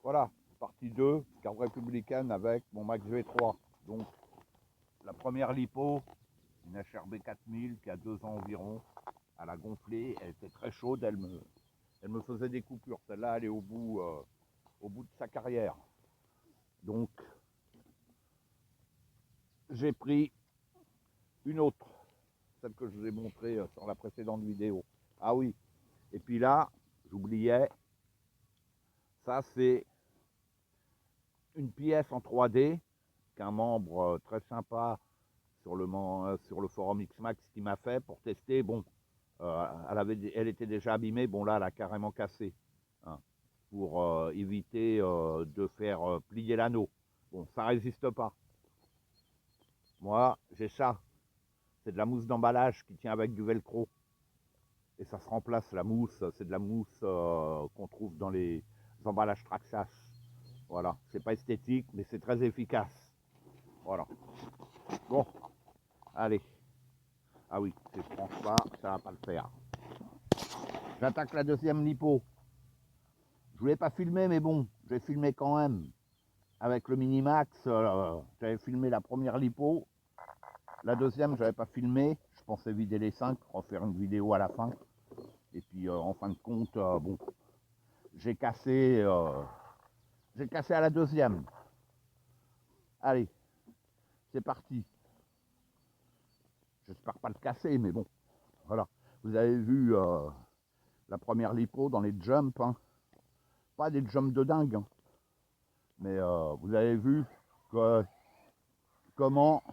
Voilà, partie 2, carte républicaine avec mon Max V3. Donc, la première lipo, une HRB 4000 qui a 2 ans environ. Elle a gonflé, elle était très chaude, elle me faisait des coupures. Celle-là, elle est au bout de sa carrière. Donc, j'ai pris une autre, celle que je vous ai montrée sur la précédente vidéo. Ah oui, et puis là, j'oubliais, ça c'est une pièce en 3D qu'un membre très sympa sur le forum Xmax qui m'a fait pour tester. Bon, elle était déjà abîmée, bon là elle a carrément cassé, hein, pour éviter de faire plier l'anneau. Bon, ça résiste pas. Moi, j'ai ça. C'est de la mousse d'emballage qui tient avec du velcro. Et ça se remplace, la mousse, c'est de la mousse qu'on trouve dans les emballages Traxxas. Voilà, c'est pas esthétique, mais c'est très efficace. Voilà. Bon, allez. Ah oui, si je branche pas, ça va pas le faire. J'attaque la deuxième lipo. Je voulais pas filmer, mais bon, j'ai filmé quand même. Avec le Minimax, j'avais filmé la première lipo. La deuxième, j'avais pas filmé. Je pensais vider les 5, refaire une vidéo à la fin. Et puis, en fin de compte, bon, j'ai cassé à la deuxième. Allez, c'est parti. J'espère pas le casser, mais bon, voilà. Vous avez vu la première lipo dans les jumps, hein. Pas des jumps de dingue, hein. Mais vous avez vu comment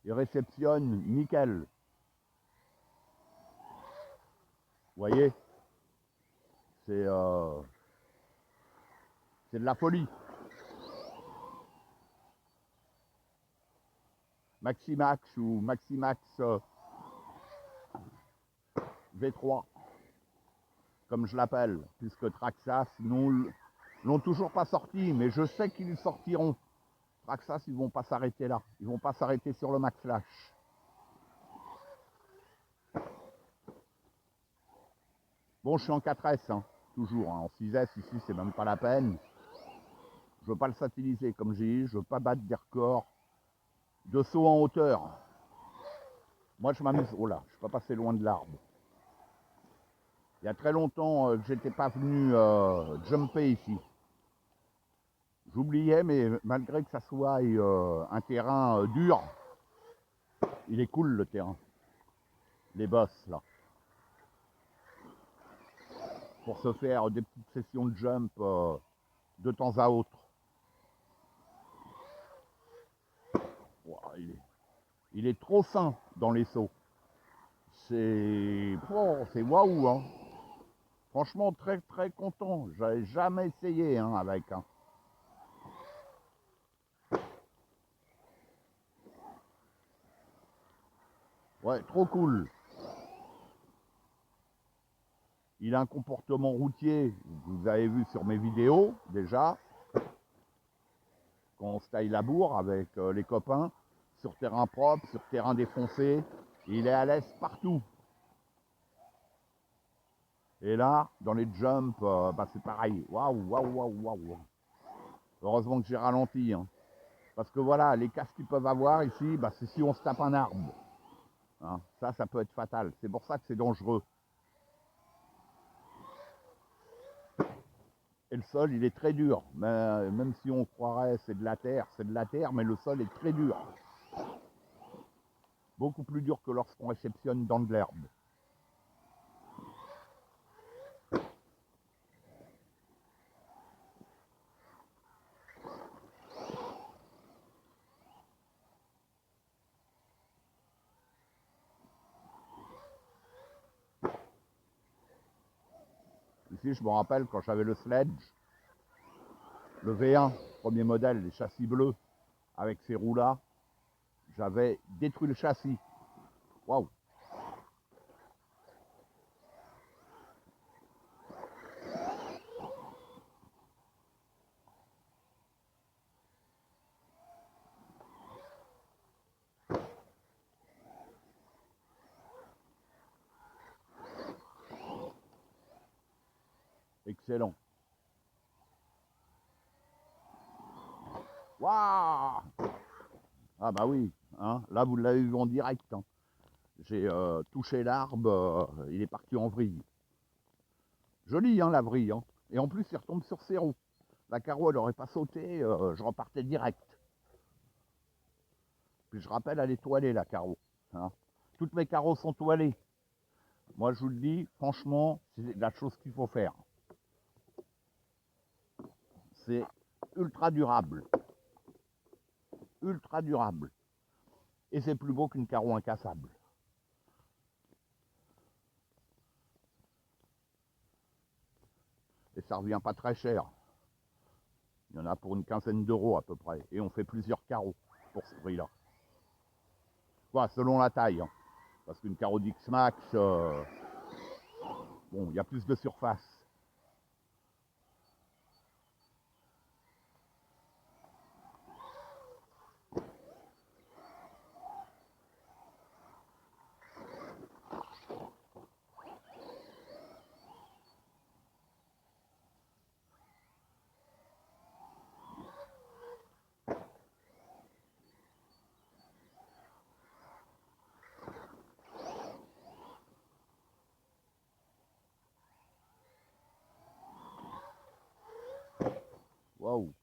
il réceptionne nickel. Vous voyez, c'est de la folie. Maximax ou Maximax V3, comme je l'appelle, puisque Traxxas l'ont toujours pas sorti, mais je sais qu'ils sortiront. Traxxas, ils vont pas s'arrêter là, ils vont pas s'arrêter sur le Max Flash. Bon, je suis en 4S, hein, toujours, hein, en 6S, ici, c'est même pas la peine. Je veux pas le satiriser, comme j'ai dit, je veux pas battre des records de saut en hauteur. Moi, je m'amuse. Oh là, je suis pas passé loin de l'arbre. Il y a très longtemps que j'étais pas venu jumper ici. J'oubliais, mais malgré que ça soit un terrain dur, il est cool le terrain. Les bosses là. Pour se faire des petites sessions de jump de temps à autre. Wow, il est trop fin dans les sauts. C'est waouh, hein. Franchement, très très content. J'avais jamais essayé hein, avec. Hein. Ouais, trop cool. Il a un comportement routier, vous avez vu sur mes vidéos déjà, quand on se taille la bourre avec les copains, sur terrain propre, sur terrain défoncé, il est à l'aise partout. Et là, dans les jumps, bah c'est pareil. Waouh, waouh, waouh, waouh. Heureusement que j'ai ralenti. Hein. Parce que voilà, les casques qu'ils peuvent avoir ici, bah, c'est si on se tape un arbre. Hein. Ça peut être fatal. C'est pour ça que c'est dangereux. Et le sol, il est très dur. Mais, même si on croirait c'est de la terre, mais le sol est très dur. Beaucoup plus dur que lorsqu'on réceptionne dans de l'herbe. Ici, je me rappelle quand j'avais le Sledge, le V1, premier modèle, les châssis bleus, avec ces roues-là, j'avais détruit le châssis. Waouh! Excellent. Waouh! Ah bah oui, hein, là vous l'avez vu en direct. Hein. J'ai touché l'arbre, il est parti en vrille. Joli, hein, la vrille. Hein. Et en plus, il retombe sur ses roues. La carreau, elle n'aurait pas sauté, je repartais direct. Puis je rappelle, elle est toilée, la carreau. Hein. Toutes mes carreaux sont toilés. Moi, je vous le dis, franchement, c'est la chose qu'il faut faire. C'est ultra durable. Ultra durable. Et c'est plus beau qu'une carreau incassable. Et ça revient pas très cher. Il y en a pour une quinzaine d'euros à peu près. Et on fait plusieurs carreaux pour ce prix-là. Voilà, selon la taille. Hein. Parce qu'une carreau d'X-Max, bon, il y a plus de surface. Waouh.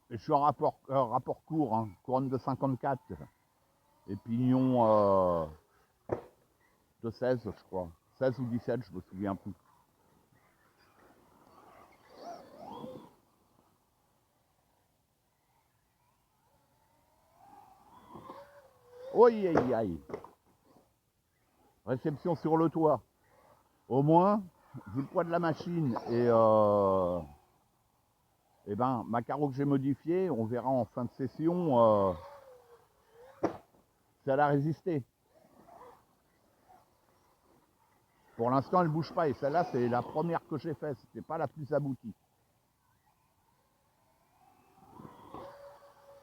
Et je suis en rapport court, hein, couronne de 54. Et pignon de 16, je crois. 16 ou 17, je me souviens plus. Aïe, aïe, aïe. Réception sur le toit. Au moins, vu le poids de la machine et ben, ma carreau que j'ai modifié, on verra en fin de session si elle a résisté. Pour l'instant, elle ne bouge pas. Et celle-là, c'est la première que j'ai faite. C'était pas la plus aboutie.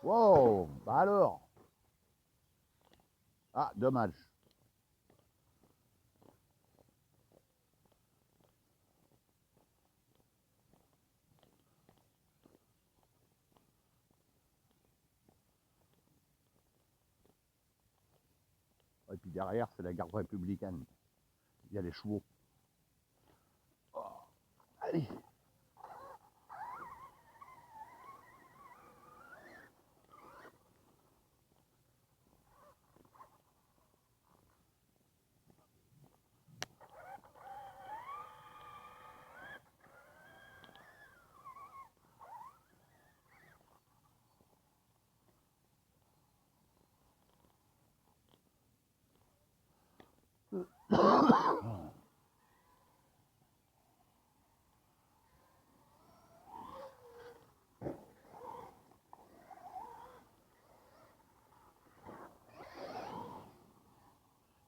Wow, bah alors. Ah, dommage. Et puis derrière, c'est la garde républicaine. Il y a les chevaux. Oh, allez.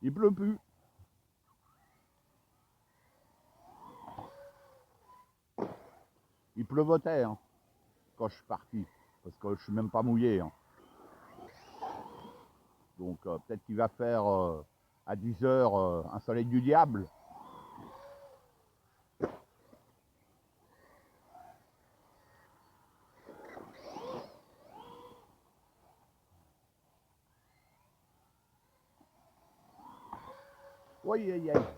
Il pleut plus. Il pleuvotait hein, quand je suis parti. Parce que je suis même pas mouillé. Hein. Donc peut-être qu'il va faire à 10 heures un soleil du diable. Oui, aïe, aïe.